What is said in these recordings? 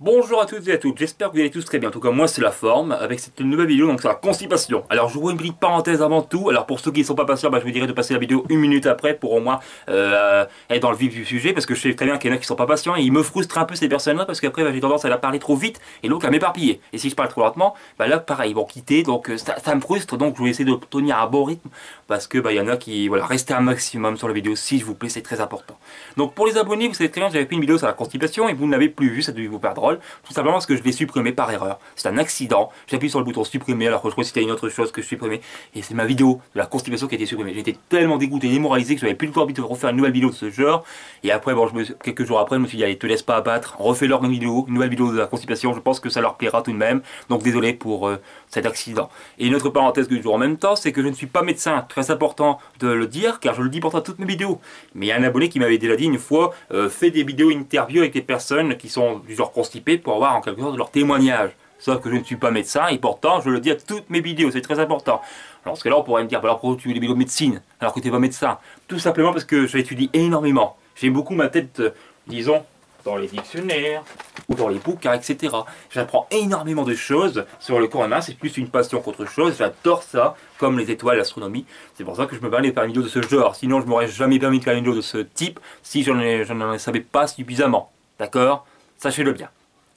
Bonjour à toutes et à toutes, j'espère que vous allez tous très bien. En tout cas, moi c'est la forme avec cette nouvelle vidéo, donc c'est la constipation. Alors, je vous vois une petite parenthèse avant tout. Alors, pour ceux qui ne sont pas patients, je vous dirais de passer la vidéo une minute après pour au moins être dans le vif du sujet, parce que je sais très bien qu'il y en a qui sont pas patients et ils me frustrent un peu ces personnes-là parce qu'après j'ai tendance à la parler trop vite et donc à m'éparpiller. Et si je parle trop lentement, là pareil, ils vont quitter, donc ça me frustre, donc je vais essayer de tenir un bon rythme parce que il y en a qui, voilà, restez un maximum sur la vidéo s'il vous plaît, c'est très important. Donc, pour les abonnés, vous savez très bien que j'avais fait une vidéo sur la constipation et vous ne l'avez plus vue, ça devait vous faire drôle. Tout simplement parce que je l'ai supprimé par erreur. C'est un accident. J'appuie sur le bouton supprimer alors que je crois que c'était une autre chose que je supprimais. Et c'est ma vidéo de la constipation qui a été supprimée. J'étais tellement dégoûté et démoralisé que j'avais plus du tout envie de refaire une nouvelle vidéo de ce genre. Et après, bon, quelques jours après, je me suis dit, allez, te laisse pas abattre, refais-leur une nouvelle vidéo de la constipation. Je pense que ça leur plaira tout de même. Donc désolé pour cet accident. Et une autre parenthèse que je joue en même temps, c'est que je ne suis pas médecin. Très important de le dire, car je le dis pourtant toutes mes vidéos. Mais il y a un abonné qui m'avait déjà dit une fois, fais des vidéos interview avec des personnes qui sont du genre constipées pour avoir en quelque sorte leur témoignage. Sauf que je ne suis pas médecin et pourtant je le dis à toutes mes vidéos, c'est très important. Alors parce que là on pourrait me dire, alors pourquoi tu fais des vidéos de médecine alors que tu n'es pas médecin? Tout simplement parce que j'étudie énormément. J'ai beaucoup ma tête, disons, dans les dictionnaires ou dans les bouquins, etc. J'apprends énormément de choses sur le corps humain, c'est plus une passion qu'autre chose, j'adore ça, comme les étoiles, l'astronomie. C'est pour ça que je me permets de faire une vidéo de ce genre, sinon je m'aurais jamais permis de faire une vidéo de ce type si je n'en savais pas suffisamment. D'accord? Sachez-le bien.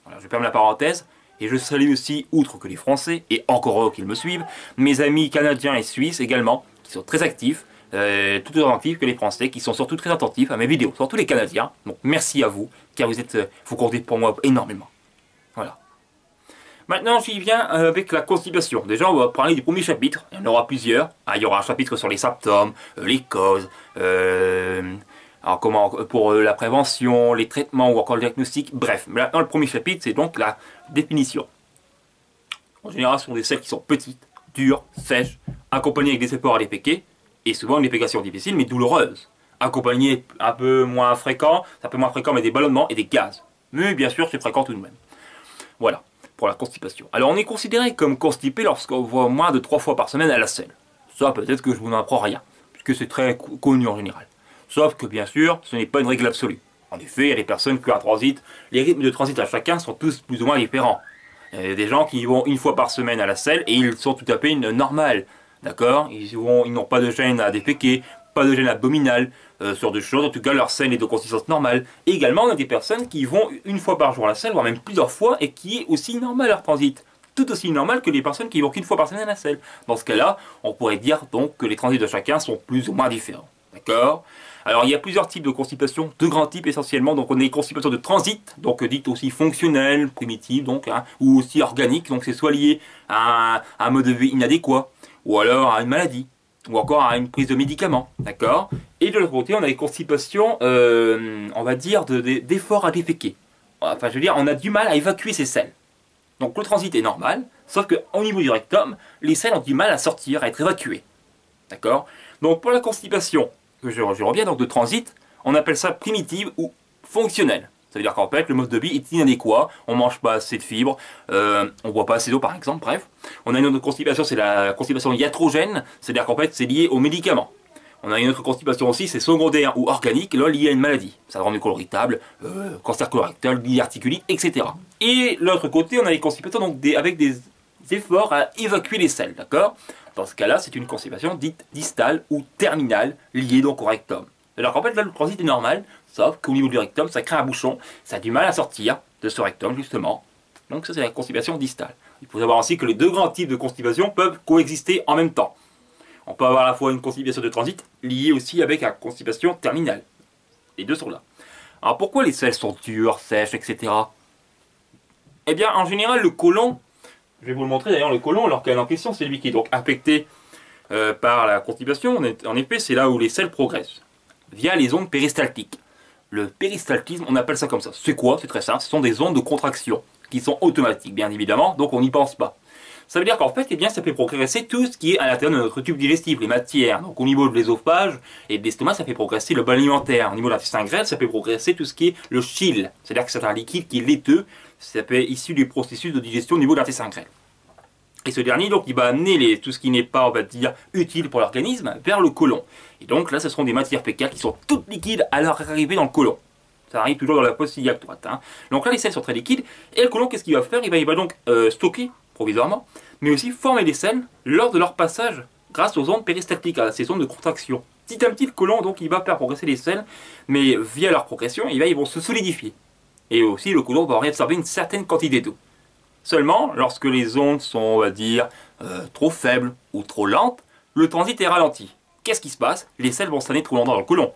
Voilà, je ferme la parenthèse. Et je salue aussi, outre que les Français, et encore eux qu'ils me suivent, mes amis canadiens et suisses également, qui sont très actifs, tout autant actifs que les Français, qui sont surtout très attentifs à mes vidéos, surtout les Canadiens. Donc merci à vous, car vous comptez pour moi énormément. Voilà. Maintenant, j'y viens avec la constipation. Déjà, on va parler du premier chapitre. Il y en aura plusieurs. Il y aura un chapitre sur les symptômes, les causes, alors comment pour la prévention, les traitements ou encore le diagnostic. Bref, maintenant le premier chapitre, c'est donc la définition. En général, ce sont des selles qui sont petites, dures, sèches, accompagnées avec des efforts à déféquer, et souvent une défécation difficile mais douloureuse. Accompagnées un peu moins fréquent, mais des ballonnements et des gaz. Mais bien sûr, c'est fréquent tout de même. Voilà, pour la constipation. Alors on est considéré comme constipé lorsqu'on voit moins de 3 fois par semaine à la selle. Ça, peut-être que je vous en apprends rien, puisque c'est très connu en général. Sauf que bien sûr, ce n'est pas une règle absolue. En effet, il y a des personnes qui ont un transit, les rythmes de transit à chacun sont tous plus ou moins différents. Il y a des gens qui vont une fois par semaine à la selle et ils sont tout à fait normales. D'accord? Ils n'ont pas de gêne à déféquer, pas de gêne abdominale, sur des choses. En tout cas, leur selle est de consistance normale. Et également, on a des personnes qui vont une fois par jour à la selle, voire même plusieurs fois, et qui est aussi normal leur transit. Tout aussi normal que les personnes qui vont qu'une fois par semaine à la selle. Dans ce cas-là, on pourrait dire donc que les transits de chacun sont plus ou moins différents. D'accord? Alors il y a plusieurs types de constipation, deux grands types essentiellement. Donc on a les constipations de transit, donc dites aussi fonctionnelles, primitives, donc, ou aussi organiques. Donc c'est soit lié à un mode de vie inadéquat, ou alors à une maladie, ou encore à une prise de médicaments. D'accord? Et de l'autre côté, on a les constipations, on va dire, d'efforts à déféquer. Enfin je veux dire, on a du mal à évacuer ces selles. Donc le transit est normal, sauf qu'au niveau du rectum, les selles ont du mal à sortir, à être évacuées. D'accord? Donc pour la constipation, que je reviens donc de transit, on appelle ça primitive ou fonctionnelle. Ça veut dire qu'en fait, le mode de vie est inadéquat, on ne mange pas assez de fibres, on ne boit pas assez d'eau par exemple, bref. On a une autre constipation, c'est la constipation iatrogène, c'est-à-dire qu'en fait, c'est lié aux médicaments. On a une autre constipation aussi, c'est secondaire ou organique, là liée à une maladie. Syndrome du côlon irritable, cancer colorectal, diverticulite, etc. Et l'autre côté, on a les constipations donc avec des efforts à évacuer les selles, d'accord? Dans ce cas-là, c'est une constipation dite distale ou terminale, liée donc au rectum. Alors qu'en fait, là, le transit est normal, sauf qu'au niveau du rectum, ça crée un bouchon, ça a du mal à sortir de ce rectum, justement. Donc ça, c'est la constipation distale. Il faut savoir aussi que les deux grands types de constipation peuvent coexister en même temps. On peut avoir à la fois une constipation de transit, liée aussi avec la constipation terminale. Les deux sont là. Alors pourquoi les selles sont dures, sèches, etc. Eh bien, en général, le côlon, je vais vous le montrer d'ailleurs, le côlon, alors qu'en question, c'est lui qui est donc affecté par la constipation. En effet, c'est là où les selles progressent, via les ondes péristaltiques. Le péristaltisme, on appelle ça comme ça. C'est quoi? C'est très simple, ce sont des ondes de contraction, qui sont automatiques, bien évidemment, donc on n'y pense pas. Ça veut dire qu'en fait, eh bien, ça fait progresser tout ce qui est à l'intérieur de notre tube digestif, les matières. Donc au niveau de l'ésophage et de l'estomac, ça fait progresser le bol alimentaire. Au niveau de l'intestin grêle, ça fait progresser tout ce qui est le chyle. C'est-à-dire que c'est un liquide qui est laiteux, ça peut être issu du processus de digestion au niveau de l'intestin grêle. Et ce dernier, donc, il va amener tout ce qui n'est pas, on va dire, utile pour l'organisme vers le côlon. Et donc là, ce seront des matières fécales qui sont toutes liquides à leur arrivée dans le côlon. Ça arrive toujours dans la poche iliaque droite. Hein. Donc là, les selles sont très liquides. Et le côlon, qu'est-ce qu'il va faire? Il va donc stocker provisoirement, mais aussi former les selles lors de leur passage grâce aux ondes péristaltiques, à ces ondes de contraction. Petit à petit, le côlon, donc, il va faire progresser les selles, mais via leur progression, ils vont se solidifier. Et aussi, le côlon va réabsorber une certaine quantité d'eau. Seulement, lorsque les ondes sont, on va dire, trop faibles ou trop lentes, le transit est ralenti. Qu'est-ce qui se passe? Les selles vont stagner trop longtemps dans le côlon.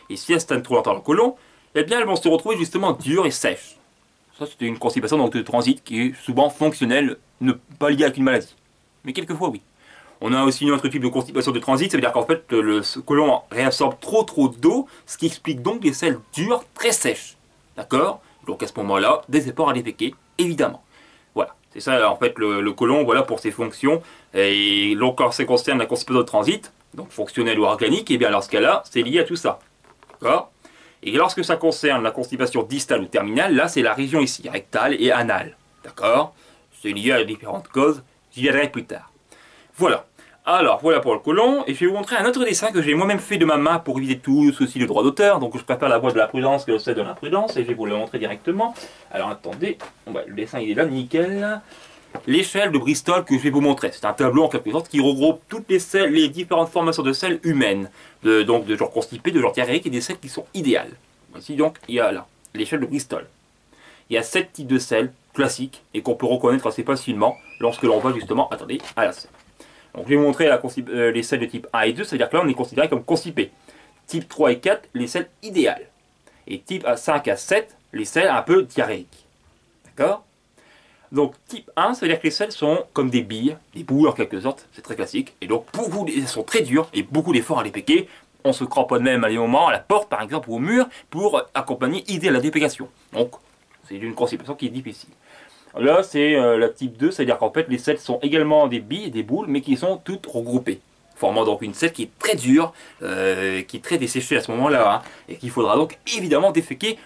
Et si elles stagnent trop longtemps dans le côlon, eh bien, elles vont se retrouver justement dures et sèches. Ça, c'était une constipation donc, de transit qui est souvent fonctionnelle, ne pas liée avec une maladie. Mais quelquefois, oui. On a aussi un autre type de constipation de transit, ça veut dire qu'en fait, le côlon réabsorbe trop d'eau, ce qui explique donc des selles dures, très sèches. D'accord? Donc à ce moment-là, des efforts à déféquer, évidemment. Voilà, c'est ça en fait le côlon, voilà pour ses fonctions. Et donc quand ça concerne la constipation de transit, donc fonctionnelle ou organique, et bien dans ce cas-là, c'est lié à tout ça. D'accord? Et lorsque ça concerne la constipation distale ou terminale, là c'est la région ici, rectale et anale. D'accord? C'est lié à différentes causes, j'y viendrai plus tard. Voilà. Alors, voilà pour le côlon, et je vais vous montrer un autre dessin que j'ai moi-même fait de ma main pour éviter tout souci de droit d'auteur, donc je préfère la voie de la prudence que celle de l'imprudence, et je vais vous le montrer directement. Alors attendez, le dessin il est là, nickel. L'échelle de Bristol que je vais vous montrer, c'est un tableau en quelque sorte qui regroupe toutes les différentes formations de selles humaines, donc de genre constipé, de genre diarrhéique, et des selles qui sont idéales. Ici donc, il y a là, l'échelle de Bristol. Il y a 7 types de selles classiques, et qu'on peut reconnaître assez facilement lorsque l'on va justement, attendez, à la selle. Donc je vais vous montrer les selles de type 1 et 2, c'est-à-dire que là on est considéré comme constipé. Type 3 et 4, les selles idéales. Et type 5 à 7, les selles un peu diarrhéiques. D'accord? Donc type 1, c'est-à-dire que les selles sont comme des billes, des boules en quelque sorte, c'est très classique. Et donc elles sont très dures et beaucoup d'efforts à les péquer. On se cramponne même à des moments à la porte par exemple ou au mur pour accompagner, aider à la dépécation. Donc c'est une constipation qui est difficile. Là, c'est la type 2, c'est-à-dire qu'en fait, les selles sont également des billes, des boules, mais qui sont toutes regroupées. Formant donc une selle qui est très dure, qui est très desséchée à ce moment-là, hein, et qu'il faudra donc évidemment déféquer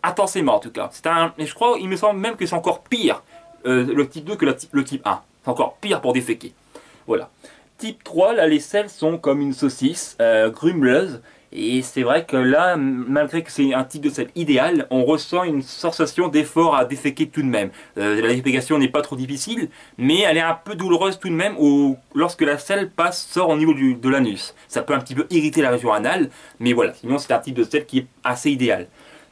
intensément en tout cas. Et je crois, il me semble même que c'est encore pire, le type 2 que le type 1. C'est encore pire pour déféquer. Voilà. Type 3, là, les selles sont comme une saucisse, grumeleuse. Et c'est vrai que là, malgré que c'est un type de selle idéal, on ressent une sensation d'effort à déféquer tout de même. La défécation n'est pas trop difficile, mais elle est un peu douloureuse tout de même lorsque la selle sort au niveau de l'anus. Ça peut un petit peu irriter la région anale, mais voilà, sinon c'est un type de selle qui est assez idéal.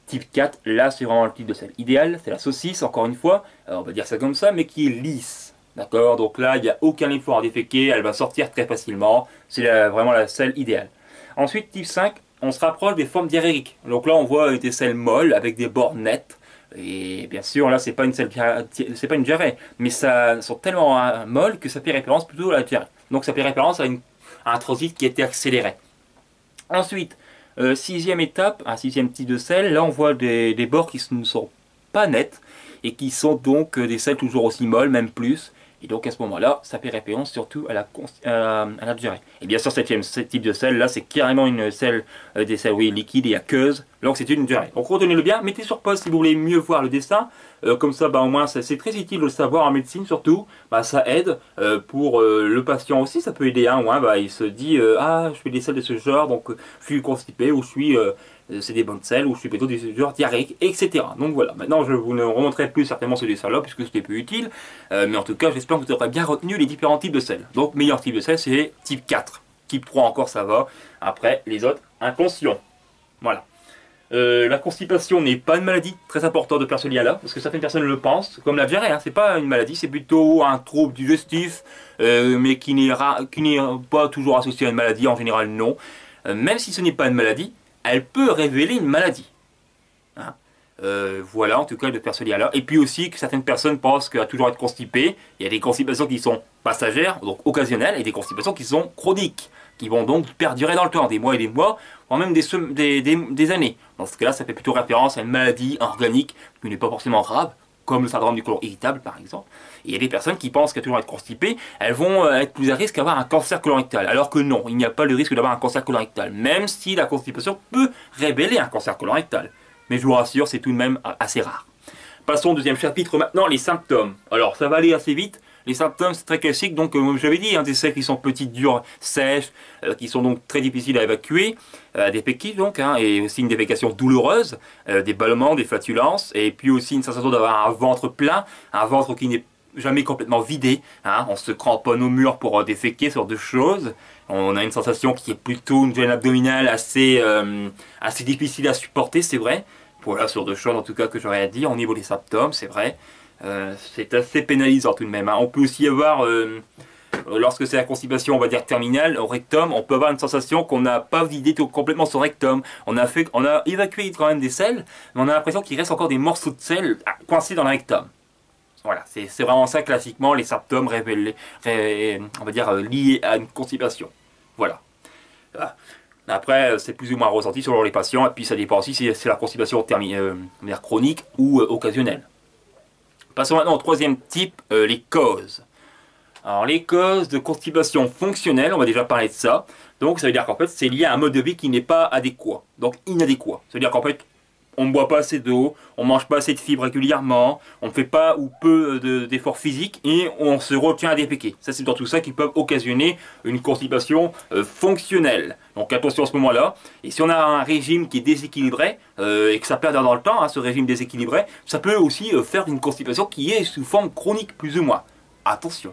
Type 4, là c'est vraiment le type de selle idéal, c'est la saucisse, encore une fois, on va dire ça comme ça, mais qui est lisse. D'accord? Donc là, il n'y a aucun effort à déféquer, elle va sortir très facilement, c'est vraiment la selle idéale. Ensuite, type 5, on se rapproche des formes diarrhéiques. Donc là, on voit des selles molles avec des bords nets. Et bien sûr, là, c'est pas une diarrhée, mais ça sont tellement molles que ça fait référence plutôt à la diarrhée. Donc ça fait référence à un transit qui a été accéléré. Ensuite, sixième étape, un sixième type de selles, là on voit des bords qui ne sont pas nets et qui sont donc des selles toujours aussi molles, même plus. Et donc à ce moment-là, ça fait référence surtout à la diarrhée. Et bien sûr, ce type de selle, là, c'est carrément une selle, des selles liquides et aqueuses. Donc c'est une diarrhée. Donc retenez-le bien, mettez sur pause si vous voulez mieux voir le dessin. Comme ça, au moins, c'est très utile de le savoir en médecine surtout. Ça aide pour le patient aussi, ça peut aider. Hein, il se dit, ah, je fais des selles de ce genre, donc je suis constipé ou je suis... c'est des bonnes selles ou je suis plutôt des genre diarrhéiques, etc. Donc voilà, maintenant je vous ne remontrerai plus certainement ce dessin-là puisque c'était peu utile, mais en tout cas j'espère que vous aurez bien retenu les différents types de selles. Donc meilleur type de selle c'est type 4, type 3 encore ça va, après les autres inconscients. Voilà. La constipation n'est pas une maladie, très important de faire ce lien-là, parce que certaines personnes le pensent, comme la diarrhée, hein, c'est pas une maladie, c'est plutôt un trouble digestif, mais qui n'est pas toujours associé à une maladie, en général non. Même si ce n'est pas une maladie, elle peut révéler une maladie. Hein. Voilà, en tout cas, de faire ce lien-là. Et puis aussi que certaines personnes pensent qu'à toujours être constipé, il y a des constipations qui sont passagères, donc occasionnelles, et des constipations qui sont chroniques, qui vont donc perdurer dans le temps, des mois et des mois, voire même des années. Dans ce cas-là, ça fait plutôt référence à une maladie organique qui n'est pas forcément grave, comme le syndrome du côlon irritable par exemple. Et il y a des personnes qui pensent qu'à toujours être constipées, elles vont être plus à risque d'avoir un cancer colorectal. Alors que non, il n'y a pas le risque d'avoir un cancer colorectal, même si la constipation peut révéler un cancer colorectal. Mais je vous rassure, c'est tout de même assez rare. Passons au deuxième chapitre maintenant, les symptômes. Alors ça va aller assez vite, Les symptômes, c'est très classique, donc comme j'avais dit, hein, des selles qui sont petites, dures, sèches, qui sont donc très difficiles à évacuer, des péquilles donc, hein, et aussi une défécation douloureuse, des bâillements, des flatulences, et puis aussi une sensation d'avoir un ventre plein, un ventre qui n'est jamais complètement vidé, hein, on se cramponne au mur pour déféquer, ce genre de choses. On a une sensation qui est plutôt une gêne abdominale assez difficile à supporter, c'est vrai. Voilà, ce genre de choses en tout cas que j'aurais à dire au niveau des symptômes, c'est vrai. C'est assez pénalisant tout de même, hein. On peut aussi avoir, lorsque c'est la constipation, on va dire terminale, au rectum, on peut avoir une sensation qu'on n'a pas vidé complètement son rectum. On a évacué quand même des selles, mais on a l'impression qu'il reste encore des morceaux de sel coincés dans le rectum. Voilà, c'est vraiment ça classiquement les symptômes révélés, on va dire liés à une constipation. Voilà. Après, c'est plus ou moins ressenti selon les patients, et puis ça dépend aussi si c'est la constipation chronique ou occasionnelle. Passons maintenant au troisième type, les causes. Alors les causes de constipation fonctionnelle, on va déjà parler de ça. Donc ça veut dire qu'en fait c'est lié à un mode de vie qui n'est pas adéquat, donc inadéquat. Ça veut dire qu'en fait on ne boit pas assez d'eau, on ne mange pas assez de fibres régulièrement, on ne fait pas ou peu d'efforts physiques et on se retient à déféquer. Ça, c'est dans tout ça qui peut occasionner une constipation fonctionnelle. Donc attention à ce moment-là. Et si on a un régime qui est déséquilibré et que ça perdure dans le temps, hein, ce régime déséquilibré, ça peut aussi faire une constipation qui est sous forme chronique plus ou moins. Attention.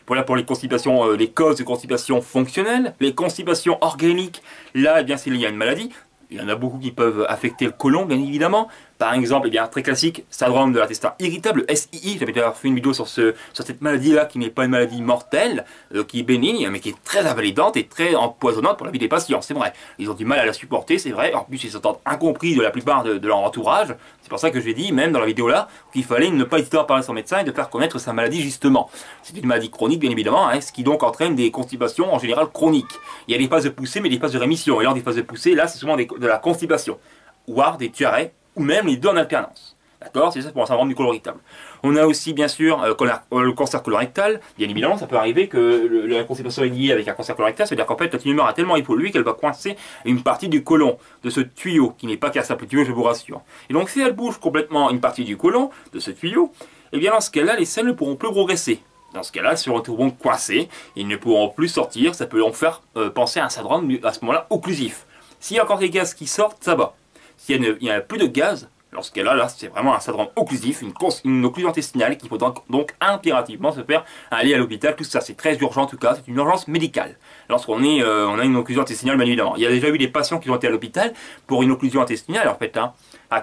Voilà pour les constipations, les causes de constipation fonctionnelle. Les constipations organiques, là, eh bien, c'est lié à une maladie. Il y en a beaucoup qui peuvent affecter le côlon, bien évidemment. Par exemple, eh bien, très classique, syndrome de l'intestin irritable, SII. J'avais déjà fait une vidéo sur cette maladie-là, qui n'est pas une maladie mortelle, qui est bénigne, mais qui est très invalidante et très empoisonnante pour la vie des patients. C'est vrai. Ils ont du mal à la supporter, c'est vrai. En plus, ils se sentent incompris de la plupart de leur entourage. C'est pour ça que j'ai dit, même dans la vidéo-là, qu'il fallait ne pas hésiter à parler à son médecin et de faire connaître sa maladie, justement. C'est une maladie chronique, bien évidemment, hein, ce qui donc entraîne des constipations en général chroniques. Il y a des phases de poussée, mais des phases de rémission. Et lors des phases de poussée, là, c'est souvent de la constipation, voire des diarrhées, ou même les deux en alternance. D'accord? C'est ça pour un syndrome du côlon rectal. On a aussi, bien sûr, le cancer colorectal. Bien évidemment, ça peut arriver que la constipation est liée avec un cancer colorectal, c'est-à-dire qu'en fait, la tumeur a tellement évolué qu'elle va coincer une partie du côlon, de ce tuyau, qui n'est pas qu'un simple tuyau, je vous rassure. Et donc, si elle bouge complètement une partie du côlon, de ce tuyau, eh bien, dans ce cas-là, les selles ne pourront plus progresser. Dans ce cas-là, elles se retrouveront coincées, ils ne pourront plus sortir, ça peut donc faire penser à un syndrome, à ce moment-là, occlusif. S'il y a encore des gaz qui sortent, ça va. S'il n'y a plus de gaz, dans ce cas-là, là, c'est vraiment un syndrome occlusif, une occlusion intestinale qu'il faut donc impérativement se faire aller à l'hôpital. Tout ça, c'est très urgent en tout cas, c'est une urgence médicale. Lorsqu'on on a une occlusion intestinale, bien évidemment. Il y a déjà eu des patients qui ont été à l'hôpital pour une occlusion intestinale, en fait, hein,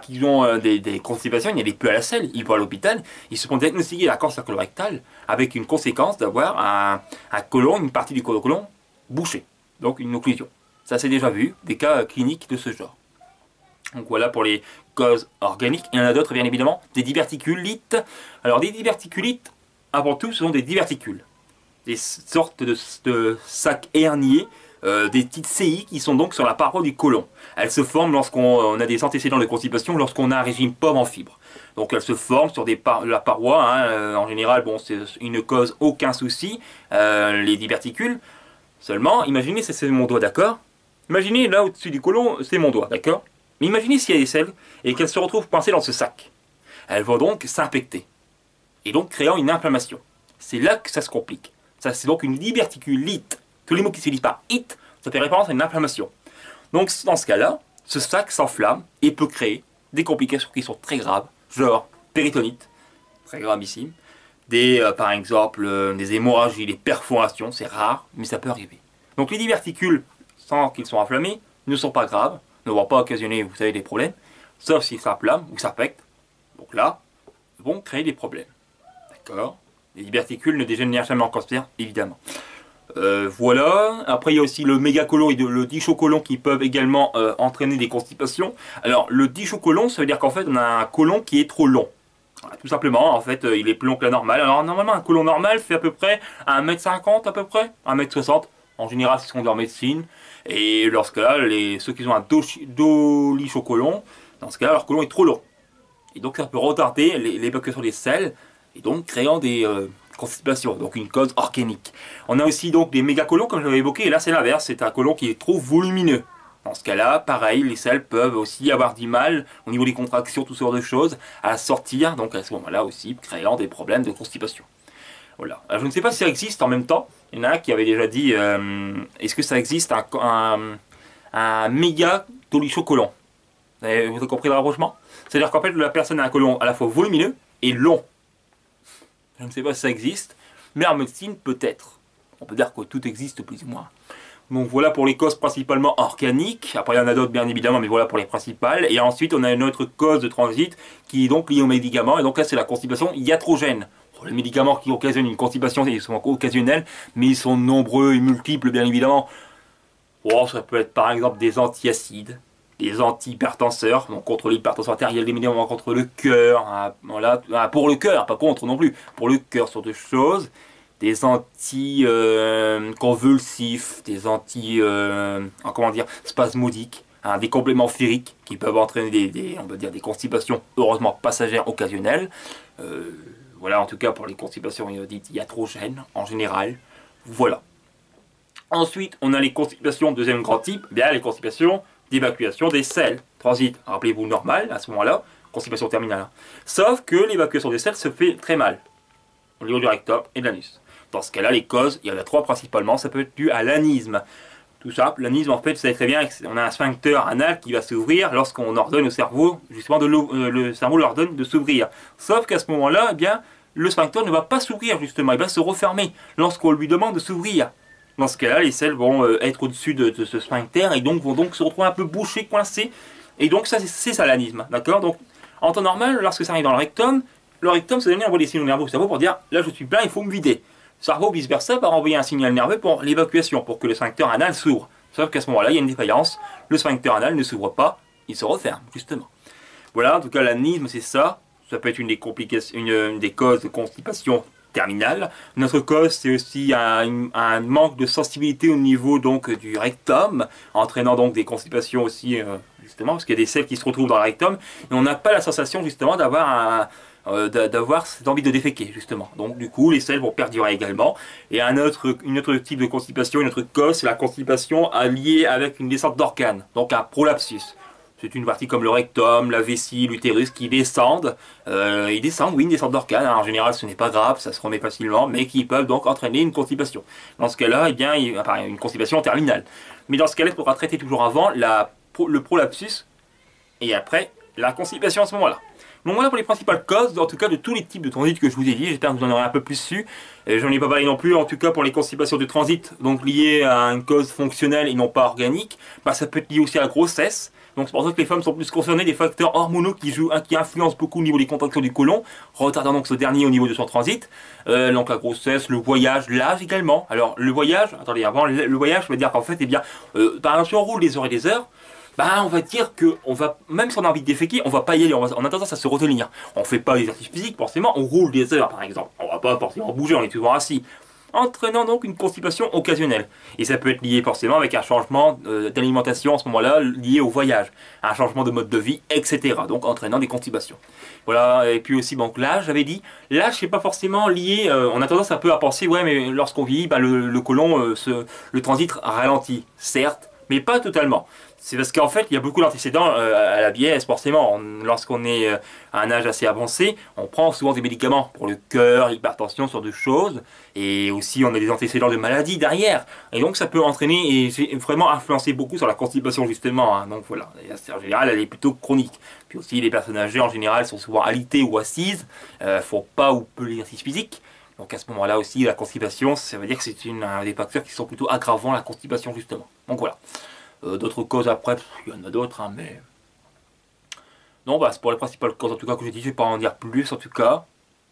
qui ont des constipations, il n'y a plus à la selle, ils vont à l'hôpital, ils se font diagnostiquer un cancer colorectal avec une conséquence d'avoir un côlon, une partie du côlon bouché, donc une occlusion. Ça c'est déjà vu, des cas cliniques de ce genre. Donc voilà pour les causes organiques. Il y en a d'autres, bien évidemment, des diverticulites. Alors des diverticulites, avant tout, ce sont des diverticules. Des sortes de sacs herniés, des petites CI qui sont donc sur la paroi du côlon. Elles se forment lorsqu'on a des antécédents de constipation, lorsqu'on a un régime pauvre en fibres. Donc elles se forment sur la paroi, hein, en général, bon, ils ne causent aucun souci, les diverticules. Seulement, imaginez, c'est mon doigt, d'accord? Imaginez, là au-dessus du côlon, c'est mon doigt, d'accord? Mais imaginez s'il y a des selles et qu'elles se retrouvent coincées dans ce sac. Elles vont donc s'infecter, et donc créant une inflammation. C'est là que ça se complique. Ça, c'est donc une diverticulite. Tous les mots qui se disent par it, ça fait référence à une inflammation. Donc dans ce cas-là, ce sac s'enflamme et peut créer des complications qui sont très graves, genre péritonite, très gravissime, par exemple des hémorragies, des perforations, c'est rare, mais ça peut arriver. Donc les diverticules, sans qu'ils soient inflammés, ne sont pas graves, ne vont pas occasionner, vous savez, des problèmes, sauf s'ils s'inflamment ou s'affectent. Donc là, ils vont créer des problèmes. D'accord? Les diverticules ne dégénèrent jamais en cancer, évidemment. Voilà. Après, il y a aussi le mégacolon et le dichocolon qui peuvent également entraîner des constipations. Alors, le dichocolon, ça veut dire qu'en fait, on a un côlon qui est trop long. Voilà, tout simplement, en fait, il est plus long que la normale. Alors, normalement, un côlon normal fait à peu près 1,50 m à peu près, 1,60 m. En général, c'est ce qu'on dit en médecine. Et lorsque là, ceux qui ont un dolichocolon, dans ce cas-là, leur côlon est trop long. Et donc, ça peut retarder l'évacuation des selles, et donc créant des constipations, donc une cause organique. On a aussi donc des mégacolons, comme je l'avais évoqué, et là c'est l'inverse, c'est un côlon qui est trop volumineux. Dans ce cas-là, pareil, les selles peuvent aussi avoir du mal, au niveau des contractions, tout ce genre de choses, à sortir, donc à ce moment-là aussi, créant des problèmes de constipation. Voilà. Alors, je ne sais pas si ça existe en même temps. Il y en a un qui avait déjà dit est-ce que ça existe un méga dolicho colon. Vous avez compris le rapprochement? C'est-à-dire qu'en fait, la personne a un côlon à la fois volumineux et long. Je ne sais pas si ça existe, mais en médecine, peut-être. On peut dire que tout existe plus ou moins. Donc voilà pour les causes principalement organiques. Après, il y en a d'autres bien évidemment, mais voilà pour les principales. Et ensuite, on a une autre cause de transit qui est donc liée aux médicaments. Et donc là, c'est la constipation iatrogène. Les médicaments qui occasionnent une constipation, ils sont occasionnels, mais ils sont nombreux et multiples, bien évidemment. Oh, ça peut être par exemple des antiacides, des antihypertenseurs, donc contre l'hypertension artérielle, des médicaments contre le cœur, hein, voilà, pour le cœur, pas contre non plus, pour le cœur sur deux choses, des anti-convulsifs, des comment dire, spasmodiques, hein, des compléments ferriques qui peuvent entraîner on va dire des constipations, heureusement passagères, occasionnelles. Voilà, en tout cas pour les constipations dites iatrogènes en général. Voilà. Ensuite, on a les constipations, deuxième grand type, bien les constipations d'évacuation des selles. Transit, rappelez-vous, normal à ce moment-là, constipation terminale. Hein. Sauf que l'évacuation des selles se fait très mal, au niveau du rectum et de l'anus. Dans ce cas-là, les causes, il y en a trois principalement, ça peut être dû à l'anisme. Tout ça, l'anisme en fait, vous savez très bien qu'on a un sphincter anal qui va s'ouvrir lorsqu'on ordonne au cerveau, justement, le cerveau leur donne de s'ouvrir. Sauf qu'à ce moment-là, eh bien, le sphincter ne va pas s'ouvrir justement, il va se refermer lorsqu'on lui demande de s'ouvrir. Dans ce cas-là, les selles vont être au-dessus de ce sphincter et donc vont donc se retrouver un peu bouchées, coincées. Et donc ça, c'est ça l'anisme, d'accord? Donc en temps normal, lorsque ça arrive dans le rectum, ça donne envoyer des signaux nerveux au cerveau pour dire là je suis plein, il faut me vider. Le cerveau vice versa va envoyer un signal nerveux pour l'évacuation, pour que le sphincter anal s'ouvre. Sauf qu'à ce moment-là, il y a une défaillance, le sphincter anal ne s'ouvre pas, il se referme, justement. Voilà, en tout cas l'anisme c'est ça. Ça peut être une des complications, une des causes de constipation terminale. Notre cause, c'est aussi un manque de sensibilité au niveau donc du rectum, entraînant donc des constipations aussi, justement, parce qu'il y a des selles qui se retrouvent dans le rectum, et on n'a pas la sensation justement d'avoir cette envie de déféquer, justement. Donc du coup, les selles vont perdurer également. Et une autre type de constipation, une autre cause, c'est la constipation liée avec une descente d'organes, donc un prolapsus. C'est une partie comme le rectum, la vessie, l'utérus qui descendent. Ils descendent, oui, une descente d'organes. En général, ce n'est pas grave, ça se remet facilement, mais qui peuvent donc entraîner une constipation. Dans ce cas-là, eh bien, une constipation terminale. Mais dans ce cas-là, il faudra traiter toujours avant le prolapsus et après la constipation à ce moment-là. Donc voilà pour les principales causes, en tout cas de tous les types de transit que je vous ai dit. J'espère que vous en aurez un peu plus su. J'en ai pas parlé non plus, en tout cas pour les constipations de transit, donc liées à une cause fonctionnelle et non pas organique. Bah, ça peut être lié aussi à la grossesse. Donc c'est pour ça que les femmes sont plus concernées des facteurs hormonaux qui influencent beaucoup au niveau des contractions du côlon, retardant donc ce dernier au niveau de son transit. Donc la grossesse, le voyage, l'âge également. Alors le voyage, attendez, avant le voyage, je veux dire qu'en fait, eh bien, par exemple si on roule des heures et des heures, bah, on va dire que même si on a envie de déféquer, on va pas y aller, on a tendance à se retenir. On fait pas l'exercice physique, forcément, on roule des heures par exemple. On va pas forcément bouger, on est toujours assis. Entraînant donc une constipation occasionnelle. Et ça peut être lié forcément avec un changement d'alimentation à ce moment-là, lié au voyage, un changement de mode de vie, etc. Donc entraînant des constipations. Voilà, et puis aussi donc l'âge, j'avais dit, l'âge c'est pas forcément lié, on a tendance un peu à penser, ouais mais lorsqu'on vieillit, bah, le côlon, le transit ralentit, certes, mais pas totalement. C'est parce qu'en fait, il y a beaucoup d'antécédents à la vieillesse, forcément. Lorsqu'on est à un âge assez avancé, on prend souvent des médicaments pour le cœur, l'hypertension, sur deux choses. Et aussi, on a des antécédents de maladies derrière. Et donc, ça peut entraîner et vraiment influencer beaucoup sur la constipation, justement. Hein. Donc voilà, en général, elle est plutôt chronique. Puis aussi, les personnes âgées, en général, sont souvent alitées ou assises. Font pas ou peu l'exercice physique. Donc à ce moment-là aussi, la constipation, ça veut dire que c'est un des facteurs qui sont plutôt aggravant la constipation, justement. Donc voilà. D'autres causes après, il y en a d'autres, hein, mais... Non, bah, c'est pour les principales causes, en tout cas, que j'ai dit, je vais pas en dire plus, en tout cas.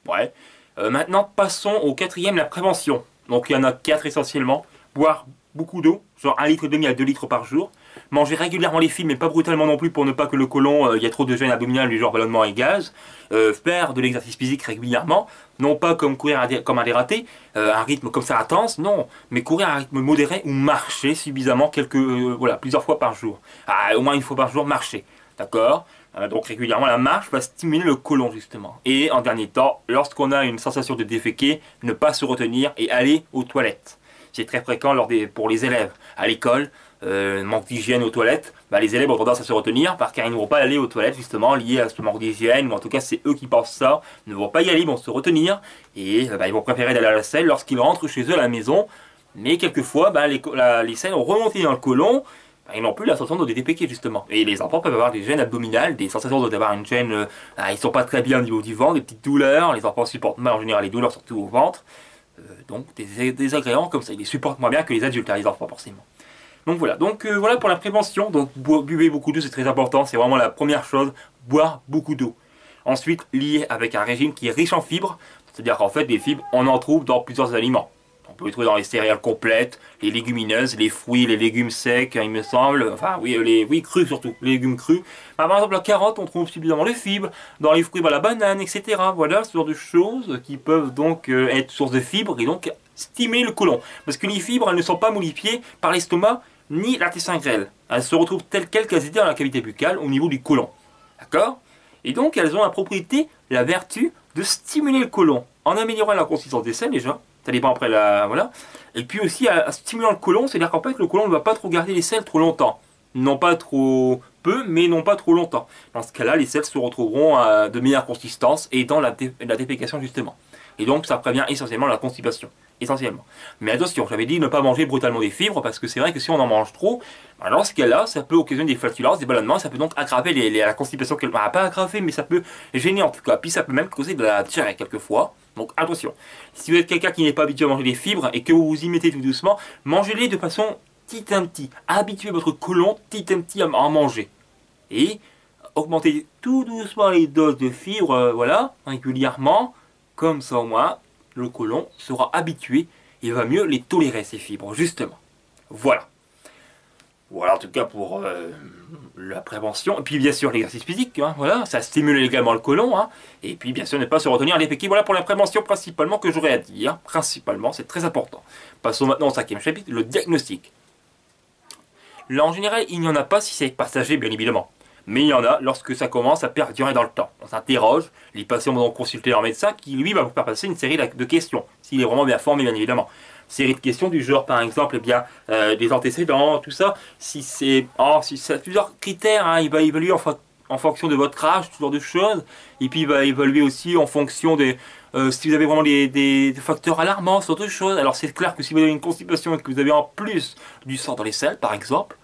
Ouais. Maintenant, passons au quatrième, la prévention. Donc, il y en a 4 essentiellement. Boire beaucoup d'eau, genre 1,5 litre à 2 litres par jour. Manger régulièrement les fibres, mais pas brutalement non plus, pour ne pas que le côlon, il y a trop de gène abdominal, du genre ballonnement et gaz. Faire de l'exercice physique régulièrement, non pas comme courir comme un dératé, un rythme comme ça intense, non, mais courir à un rythme modéré ou marcher suffisamment plusieurs fois par jour. Au moins une fois par jour, marcher, d'accord? Donc régulièrement, la marche va stimuler le côlon justement. Et en dernier temps, lorsqu'on a une sensation de déféquer, ne pas se retenir et aller aux toilettes. C'est très fréquent pour les élèves à l'école. manque d'hygiène aux toilettes, bah, les élèves ont tendance à se retenir parce qu'ils ne vont pas aller aux toilettes justement lié à ce manque d'hygiène, ou en tout cas c'est eux qui pensent ça, ne vont pas y aller, ils vont se retenir et bah, ils vont préférer d'aller à la selle lorsqu'ils rentrent chez eux à la maison. Mais quelquefois, bah, les selles ont remonté dans le côlon, bah, ils n'ont plus la sensation de déféquer justement. Et les enfants peuvent avoir des gènes abdominales, des sensations d'avoir une gêne, ils sont pas très bien au niveau du ventre, des petites douleurs, les enfants supportent mal en général les douleurs surtout au ventre. Donc des agréments comme ça, ils les supportent moins bien que les adultes, les enfants forcément. Donc voilà, voilà pour la prévention. Donc buvez beaucoup d'eau, c'est très important, c'est vraiment la première chose, boire beaucoup d'eau. Ensuite, lié avec un régime qui est riche en fibres, c'est-à-dire qu'en fait des fibres, on en trouve dans plusieurs aliments. On peut les trouver dans les céréales complètes, les légumineuses, les fruits, les légumes secs, il me semble. Enfin, oui, crus surtout, les légumes crus. Par exemple, la carotte, on trouve suffisamment de fibres. Dans les fruits, la banane, etc. Voilà, ce genre de choses qui peuvent donc être source de fibres et donc stimuler le côlon. Parce que les fibres, elles ne sont pas modifiées par l'estomac ni l'intestin grêle. Elles se retrouvent telles quelles qu'elles étaient dans la cavité buccale au niveau du côlon. D'accord? Et donc, elles ont la propriété, la vertu de stimuler le côlon en améliorant la consistance des selles déjà. Ça dépend après voilà. Et puis aussi à stimuler le côlon, c'est-à-dire qu'en fait le côlon ne va pas trop garder les selles trop longtemps. Non pas trop peu, mais non pas trop longtemps. Dans ce cas-là, les selles se retrouveront à de meilleure consistance et dans la défécation justement. Et donc ça prévient essentiellement la constipation. Essentiellement. Mais attention, j'avais dit ne pas manger brutalement des fibres, parce que c'est vrai que si on en mange trop, dans ce cas-là, ça peut occasionner des flatulences, des ballonnements, ça peut donc aggraver la constipation, pas aggraver, mais ça peut gêner en tout cas, puis ça peut même causer de la diarrhée quelquefois. Donc attention, si vous êtes quelqu'un qui n'est pas habitué à manger des fibres et que vous vous y mettez tout doucement, mangez-les de façon petit à petit, habituez votre côlon petit à petit à en manger. Et augmentez tout doucement les doses de fibres, voilà, régulièrement, comme ça au moins, le côlon sera habitué et va mieux les tolérer, ces fibres, justement. Voilà. Voilà en tout cas pour la prévention. Et puis bien sûr l'exercice physique, hein, voilà, ça stimule également le côlon. Hein. Et puis bien sûr ne pas se retenir les péquilles. Voilà pour la prévention principalement que j'aurais à dire. Principalement, c'est très important. Passons maintenant au 5e chapitre, le diagnostic. Là en général, il n'y en a pas si c'est passager, bien évidemment. Mais il y en a lorsque ça commence à perdurer dans le temps. On s'interroge, les patients vont donc consulter leur médecin qui lui va vous faire passer une série de questions, s'il est vraiment bien formé bien évidemment. Série de questions du genre par exemple des antécédents, tout ça. Si c'est plusieurs critères, hein, il va évaluer en fonction de votre âge, ce genre de choses. Et puis il va évaluer aussi en fonction des si vous avez vraiment des facteurs alarmants, ce genre de choses. Alors c'est clair que si vous avez une constipation et que vous avez en plus du sang dans les selles par exemple,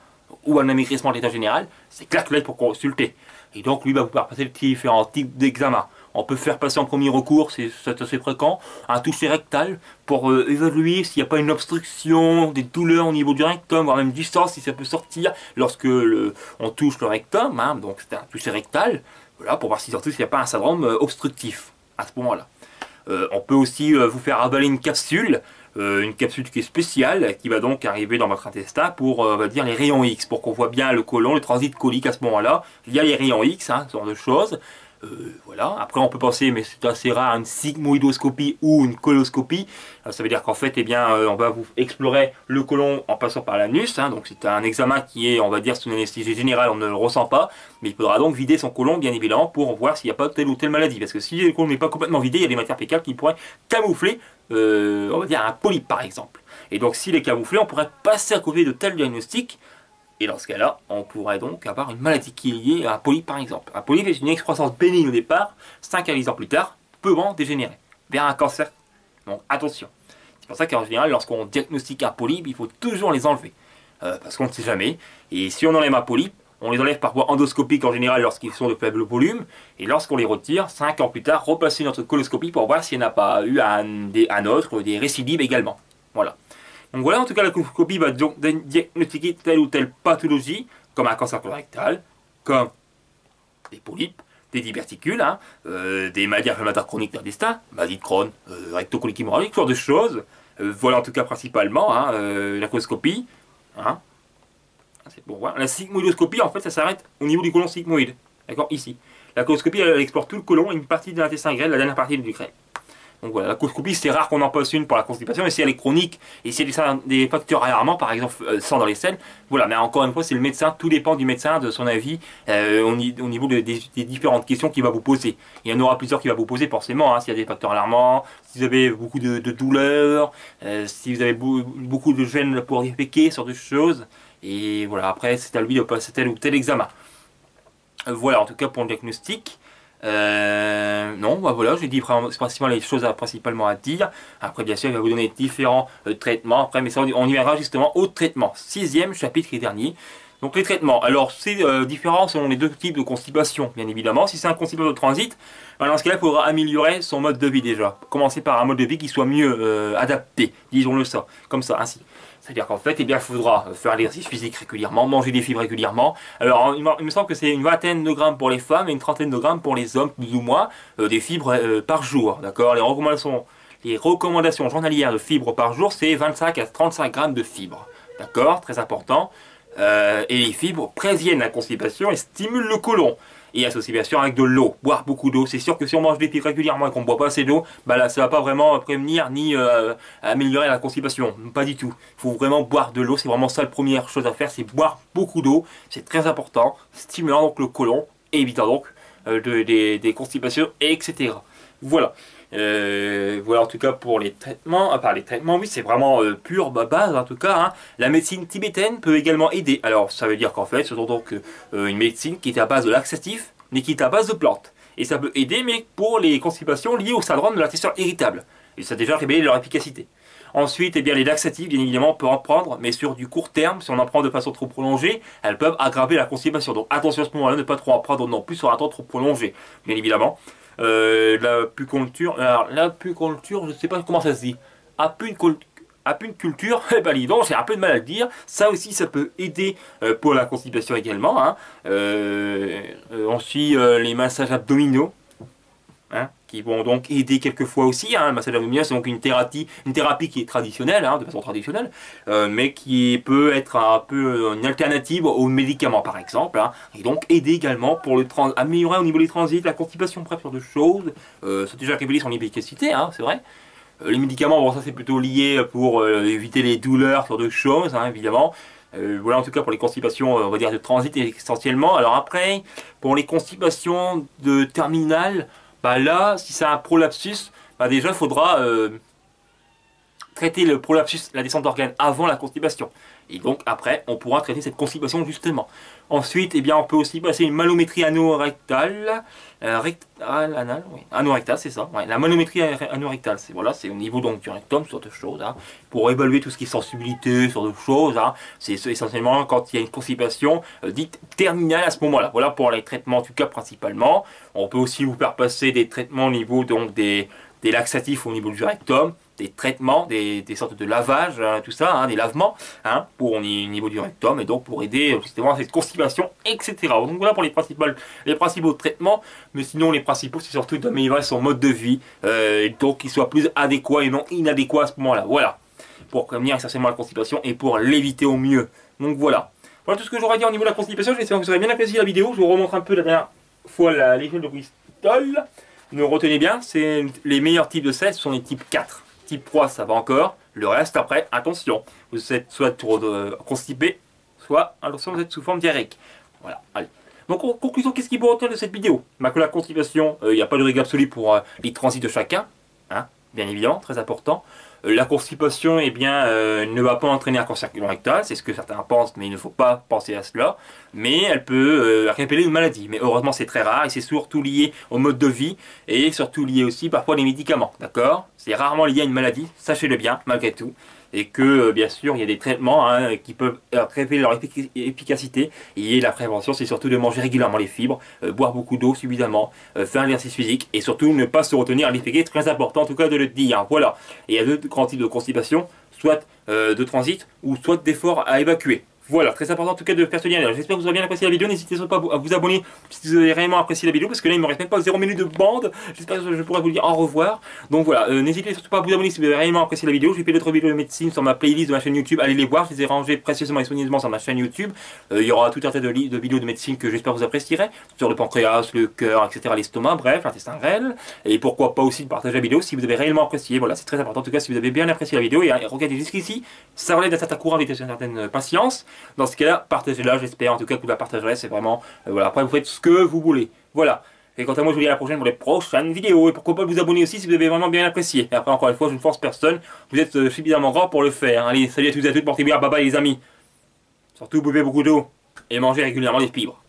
ou un amaigrissement de l'état général, c'est clair que là il faut consulter. Et donc lui va vous faire passer différents types d'examens. On peut faire passer en premier recours, c'est assez fréquent, un toucher rectal pour évaluer s'il n'y a pas une obstruction, des douleurs au niveau du rectum, voire même du sang, si ça peut sortir lorsque on touche le rectum. Hein, donc c'est un toucher rectal, voilà, pour voir si surtout s'il n'y a pas un syndrome obstructif à ce moment-là. On peut aussi vous faire avaler une capsule qui est spéciale, qui va donc arriver dans votre intestin pour, on va dire, les rayons X, pour qu'on voit bien le côlon, le transit colique à ce moment-là. Il y a les rayons X, hein, ce genre de choses. Voilà. Après, on peut penser, mais c'est assez rare, à une sigmoïdoscopie ou une coloscopie. Ça veut dire qu'en fait, on va vous explorer le côlon en passant par l'anus. Hein, donc, c'est un examen qui est, on va dire, sous anesthésie générale, on ne le ressent pas. Mais il faudra donc vider son côlon, bien évidemment, pour voir s'il n'y a pas telle ou telle maladie. Parce que si le côlon n'est pas complètement vidé, il y a des matières fécales qui pourraient camoufler, on va dire, un polype, par exemple. Et donc, s'il est camouflé, on pourrait passer à côté de tel diagnostic. Et dans ce cas-là, on pourrait donc avoir une maladie qui est liée à un polype par exemple. Un polype est une excroissance bénigne au départ, 5 à 10 ans plus tard, peut dégénérer vers un cancer. Donc attention. C'est pour ça qu'en général, lorsqu'on diagnostique un polype, il faut toujours les enlever. Parce qu'on ne sait jamais. Et si on enlève un polype, on les enlève par voie endoscopique en général lorsqu'ils sont de faible volume. Et lorsqu'on les retire, 5 ans plus tard, repasser notre coloscopie pour voir s'il n'y en a pas eu un autre, des récidives également. Voilà. Donc voilà, en tout cas, la coloscopie va donc diagnostiquer telle ou telle pathologie, comme un cancer colorectal, comme des polypes, des diverticules, hein, des maladies inflammatoires chroniques de l'intestin, maladie de Crohn, rectocolique hémorragique, ce genre de choses. Voilà en tout cas principalement hein, la coloscopie. Hein. C'est pour voir. La sigmoïdoscopie, en fait, ça s'arrête au niveau du côlon sigmoïde. D'accord, ici. La coloscopie, elle explore tout le côlon et une partie de l'intestin grêle, la dernière partie du grêle. Donc voilà, la coloscopie, c'est rare qu'on en passe une pour la constipation, mais si elle est chronique, et si elle a des facteurs alarmants, par exemple sang dans les selles, voilà, mais encore une fois, c'est le médecin, tout dépend du médecin, de son avis, au niveau des différentes questions qu'il va vous poser. Il y en aura plusieurs qu'il va vous poser forcément, hein, s'il y a des facteurs alarmants, si vous avez beaucoup de douleurs, si vous avez beaucoup de gènes pour déféquer, ce genre de choses. Et voilà, après c'est à lui de passer tel ou tel examen. Voilà, en tout cas pour le diagnostic. Non, bah voilà, j'ai dit principalement les choses principalement à dire. Après, bien sûr, il va vous donner différents traitements. Après, mais ça, on y viendra justement au traitement. Sixième chapitre et dernier. Donc les traitements. Alors, c'est différent selon les deux types de constipation, bien évidemment. Si c'est un constipation de transit, bah, dans ce cas-là, il faudra améliorer son mode de vie déjà. Commencer par un mode de vie qui soit mieux adapté, disons-le ça, comme ça, ainsi. C'est-à-dire qu'en fait, eh bien, il faudra faire l'exercice physique régulièrement, manger des fibres régulièrement. Alors, il me semble que c'est une vingtaine de grammes pour les femmes et une trentaine de grammes pour les hommes, plus ou moins, des fibres par jour. D'accord? Les recommandations journalières de fibres par jour, c'est 25 à 35 grammes de fibres. D'accord? Très important. Et les fibres préviennent la constipation et stimulent le côlon. Et associé bien sûr avec de l'eau, boire beaucoup d'eau. C'est sûr que si on mange des fibres régulièrement et qu'on ne boit pas assez d'eau, bah là ça va pas vraiment prévenir ni améliorer la constipation. Pas du tout. Il faut vraiment boire de l'eau, c'est vraiment ça la première chose à faire, c'est boire beaucoup d'eau. C'est très important, stimulant donc le côlon, et évitant donc des constipations, etc. Voilà. Voilà en tout cas pour les traitements. À part les traitements, oui, c'est vraiment pure base en tout cas. Hein. La médecine tibétaine peut également aider. Alors ça veut dire qu'en fait, c'est donc une médecine qui est à base de laxatifs, mais qui est à base de plantes. Et ça peut aider, mais pour les constipations liées au syndrome de l'intestin irritable. Et ça a déjà révélé leur efficacité. Ensuite, eh bien, les laxatifs, bien évidemment, on peut en prendre, mais sur du court terme, si on en prend de façon trop prolongée, elles peuvent aggraver la constipation. Donc attention à ce moment-là, ne pas trop en prendre non plus sur un temps trop prolongé, bien évidemment. La puconculture, alors la puconculture, je ne sais pas comment ça se dit. Apiculture, eh ben dis donc, j'ai un peu de mal à le dire. Ça aussi, ça peut aider pour la constipation également. Hein. On suit les massages abdominaux. Hein, qui vont donc aider quelquefois aussi. Hein. Le massage abdominal, c'est donc une thérapie qui est traditionnelle, hein, de façon traditionnelle, mais qui peut être un peu une alternative aux médicaments, par exemple, hein, et donc aider également pour améliorer au niveau des transits, la constipation, bref, sur de choses. C'est déjà révélé son efficacité, hein, c'est vrai. Les médicaments, bon, ça c'est plutôt lié pour éviter les douleurs sur deux choses, hein, évidemment. Voilà en tout cas pour les constipations, on va dire de transit essentiellement. Alors après, pour les constipations de terminale, bah là, si c'est un prolapsus, bah déjà il faudra traiter le prolapsus, la descente d'organes, avant la constipation. Et donc après, on pourra traiter cette constipation justement. Ensuite, eh bien, on peut aussi passer une manométrie anorectale. Anale, oui. Anorectale, c'est ça. Ouais, la manométrie anorectale, c'est voilà, c'est au niveau donc du rectum, sur d'autres choses. Hein, pour évaluer tout ce qui est sensibilité, sur d'autres choses. Hein, c'est essentiellement quand il y a une constipation dite terminale à ce moment-là. Voilà pour les traitements en tout cas principalement. On peut aussi vous faire passer des traitements au niveau donc des laxatifs au niveau du rectum, des traitements, des sortes de lavage, tout ça, hein, des lavements, hein, pour au niveau du rectum, et donc pour aider justement à cette constipation, etc. Donc voilà pour les principaux traitements, mais sinon les principaux c'est surtout d'améliorer son mode de vie, donc qu'il soit plus adéquat et non inadéquat à ce moment-là. Voilà, pour prévenir essentiellement la constipation et pour l'éviter au mieux. Donc voilà. Voilà tout ce que j'aurais dit au niveau de la constipation, j'espère que vous aurez bien apprécié la vidéo, je vous remontre un peu la dernière fois l'échelle de Bristol. Ne retenez bien, c'est les meilleurs types de sel, ce sont les types 4. Type 3, ça va encore. Le reste, après, attention. Vous êtes soit constipé, soit, attention, vous êtes sous forme diarrhéique. Voilà, allez. Donc, en conclusion, qu'est-ce qu'il faut retenir de cette vidéo? Bah, que la constipation, il n'y a pas de règle absolue pour les transits de chacun. Hein, bien évidemment, très important. La constipation, eh bien, ne va pas entraîner un cancer colorectal, c'est ce que certains pensent, mais il ne faut pas penser à cela. Mais elle peut révéler une maladie. Mais heureusement, c'est très rare et c'est surtout lié au mode de vie et surtout lié aussi parfois aux médicaments. D'accord? C'est rarement lié à une maladie, sachez-le bien, malgré tout. Et que, bien sûr, il y a des traitements hein, qui peuvent révéler leur efficacité. Et la prévention, c'est surtout de manger régulièrement les fibres, boire beaucoup d'eau suffisamment, faire un exercice physique et surtout ne pas se retenir à l'effet, très important en tout cas de le dire. Voilà. Et il y a deux grands types de constipation, soit de transit ou soit d'efforts à évacuer. Voilà, très important en tout cas de faire ce lien. J'espère que vous aurez bien apprécié la vidéo. N'hésitez pas à vous abonner si vous avez réellement apprécié la vidéo, parce que là il ne me reste même pas 0 minutes de bande. J'espère que je pourrai vous dire au revoir. Donc voilà, n'hésitez surtout pas à vous abonner si vous avez réellement apprécié la vidéo. J'ai fait d'autres vidéos de médecine sur ma playlist de ma chaîne YouTube. Allez les voir, je les ai rangées précieusement et soigneusement sur ma chaîne YouTube. Il y aura tout un tas de vidéos de médecine que j'espère vous apprécierez, sur le pancréas, le cœur, etc., l'estomac, bref, l'intestin grêle. Et pourquoi pas aussi de partager la vidéo si vous avez réellement apprécié. Voilà, c'est très important en tout cas si vous avez bien apprécié la vidéo et regardez jusqu'ici. Ça relève d'un certain courage et d'une certaine patience. Dans ce cas-là, partagez-la, j'espère en tout cas que vous la partagerez, c'est vraiment, voilà, après vous faites ce que vous voulez, voilà. Et quant à moi, je vous dis à la prochaine pour les prochaines vidéos, et pourquoi pas vous abonner aussi si vous avez vraiment bien apprécié. Et après, encore une fois, je ne force personne, vous êtes suffisamment grand pour le faire. Allez, salut à tous et à toutes, portez bien, bye bye les amis. Surtout buvez beaucoup d'eau et mangez régulièrement des fibres.